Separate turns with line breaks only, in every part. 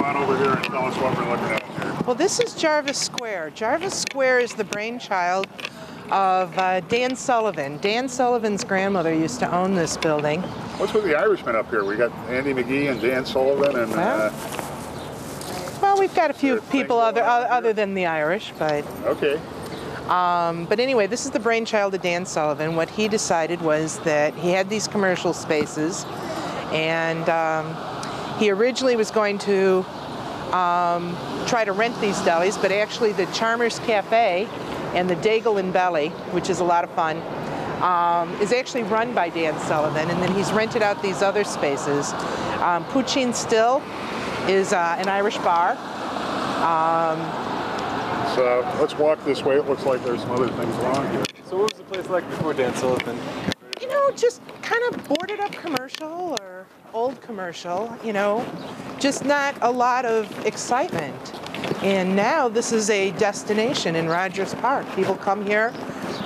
on over here and tell us what we're looking at here.
Well, this is Jarvis Square. Jarvis Square is the brainchild of Dan Sullivan. Dan Sullivan's grandmother used to own this building.
What's with the Irishmen up here? We got Andy McGee and Dan Sullivan and...
well, we've got a few people other than the Irish, but...
Okay.
But anyway, this is the brainchild of Dan Sullivan. What he decided was that he had these commercial spaces, and he originally was going to try to rent these delis, but actually the Charmers Cafe and the Dagel and Beli, which is a lot of fun, is actually run by Dan Sullivan, and then he's rented out these other spaces. Poutine Still is an Irish bar.
So let's walk this way. It looks like there's some other things along here.
So what was the place like before Dan Sullivan?
You know, just kind of boarded up commercial or old commercial, you know, just not a lot of excitement. And now this is a destination in Rogers Park. People come here,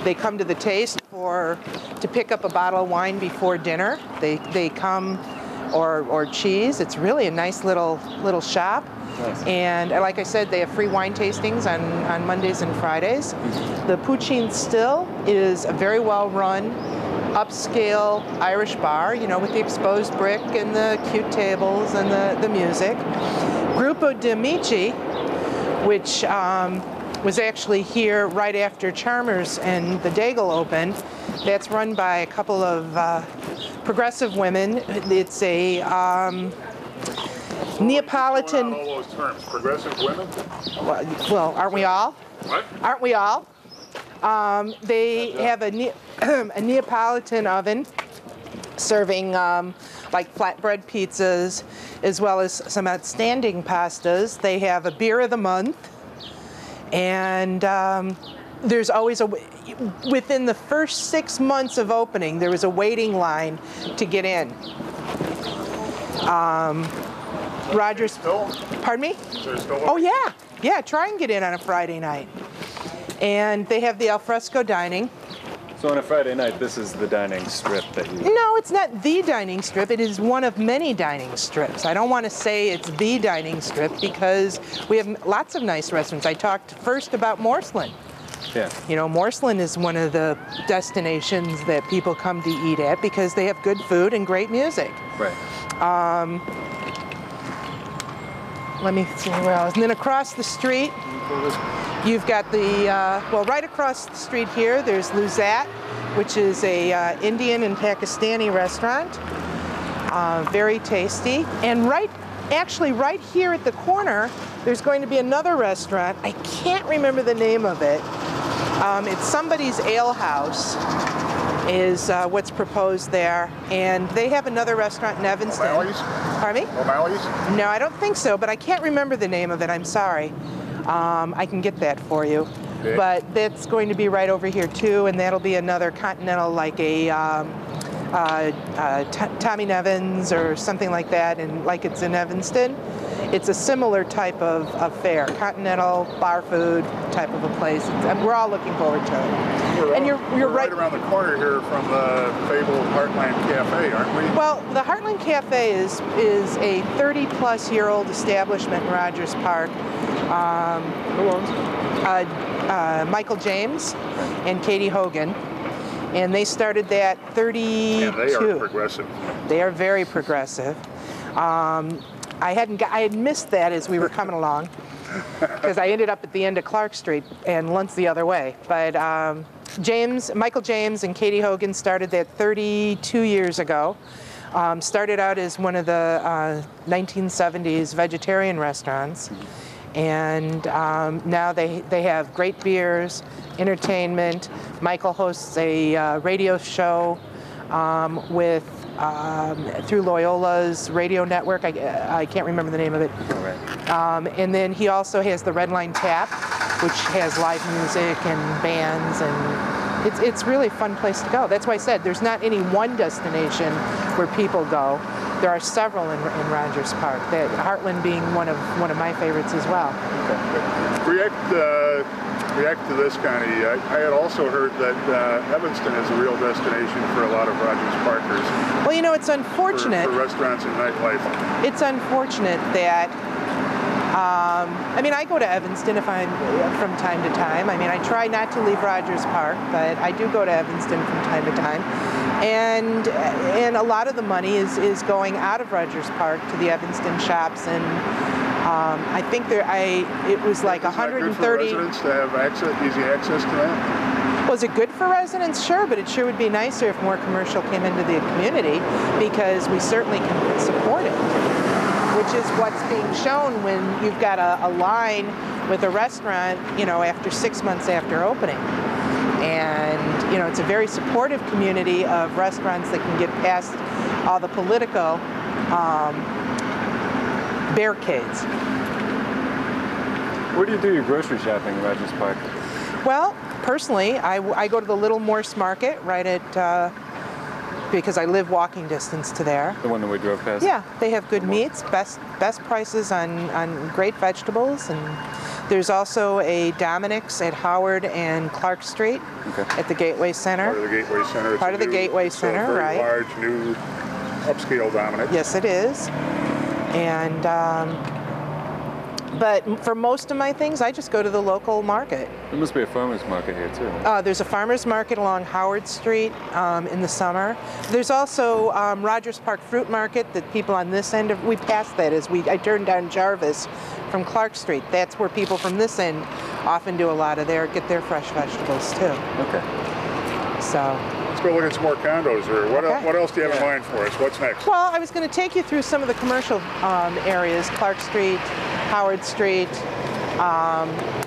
they come to the Taste to pick up a bottle of wine before dinner. They come, or cheese. It's really a nice little shop.
Nice.
And like I said, they have free wine tastings on Mondays and Fridays. The Poutine Still is a very well-run, upscale Irish bar, you know, with the exposed brick and the cute tables and the music. Gruppo di Amici, which was actually here right after Charmers and the Dagel opened. That's run by a couple of progressive women. It's a Neapolitan.
All those terms, progressive women.
Well, aren't we all?
What?
Aren't we all? They have a Neapolitan oven serving like flatbread pizzas, as well as some outstanding pastas. They have a beer of the month, and there's always within the first 6 months of opening, there was a waiting line to get in. Rogers, pardon me? Oh yeah, yeah, try and get in on a Friday night. And they have the alfresco dining.
So on a Friday night, this is the dining strip that you...
No, it's not the dining strip. It is one of many dining strips. I don't want to say it's the dining strip because we have lots of nice restaurants. I talked first about Morslin.
Yeah.
You know, Morslin is one of the destinations that people come to eat at because they have good food and great music.
Right.
Let me see where else. And then across the street, you've got the, well, right across the street here, there's Luzat, which is a Indian and Pakistani restaurant. Very tasty. And actually right here at the corner, there's going to be another restaurant. I can't remember the name of it. It's somebody's ale house is what's proposed there. And they have another restaurant in Evanston.
O'Malley's?
Pardon me?
O'Malley's?
No, I don't think so, but I can't remember the name of it. I'm sorry. I can get that for you.
Okay.
But that's going to be right over here too, and that'll be another continental, like a Tommy Nevins or something like that, and like it's in Evanston. It's a similar type of fare, continental bar food type of a place. And we're all looking forward to it.
You're right around the corner here from the fabled Heartland Cafe, aren't we?
Well, the Heartland Cafe is a 30-plus-year-old establishment in Rogers Park.
Who owns?
Michael James and Katie Hogan. And they started that 32.
And they are progressive.
They are very progressive. I had missed that as we were coming along because I ended up at the end of Clark Street and Luntz the other way. But Michael James and Katie Hogan started that 32 years ago. Started out as one of the 1970s vegetarian restaurants. And now they have great beers, entertainment. Michael hosts a radio show with through Loyola's radio network. I can't remember the name of it. And then he also has the Red Line Tap, which has live music and bands, and it's really a fun place to go. That's why I said there's not any one destination where people go. There are several in Rogers Park. Heartland being one of my favorites as well.
Okay. React to this, Connie. I had also heard that Evanston is a real destination for a lot of Rogers Parkers.
Well, you know, it's unfortunate.
For restaurants and nightlife.
It's unfortunate that I mean, I go to Evanston if I'm from time to time. I mean, I try not to leave Rogers Park, but I do go to Evanston from time to time. And a lot of the money is going out of Rogers Park to the Evanston shops, and I think it was like 130.
Is that good for residents to have easy access to that?
Was it good for residents? Sure, but it sure would be nicer if more commercial came into the community, because we certainly can support it, which is what's being shown when you've got a line with a restaurant, you know, after 6 months after opening. And, you know, it's a very supportive community of restaurants that can get past all the political barricades.
Where do you do your grocery shopping in Rogers Park?
Well, personally, I go to the Little Morse Market right at, because I live walking distance to there.
The one that we drove past?
Yeah, they have good meats, best prices on great vegetables, and there's also a Dominic's at Howard and Clark Street at the Gateway Center.
Part of the Gateway Center.
Part of the Gateway Center,
very
right.
Large, new, upscale Dominic.
Yes, it is. And, but for most of my things, I just go to the local market.
There must be a farmer's market here too.
There's a farmer's market along Howard Street in the summer. There's also Rogers Park Fruit Market that people on this end of, we passed that as I turned down Jarvis from Clark Street. That's where people from this end often do a lot of get their fresh vegetables too.
Okay.
So.
Let's go look at some more condos, or what else do you have in mind for us? What's next?
Well, I was going to take you through some of the commercial areas, Clark Street, Howard Street,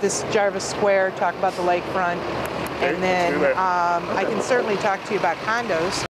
this Jarvis Square, talk about the lakefront, and then I can certainly talk to you about condos.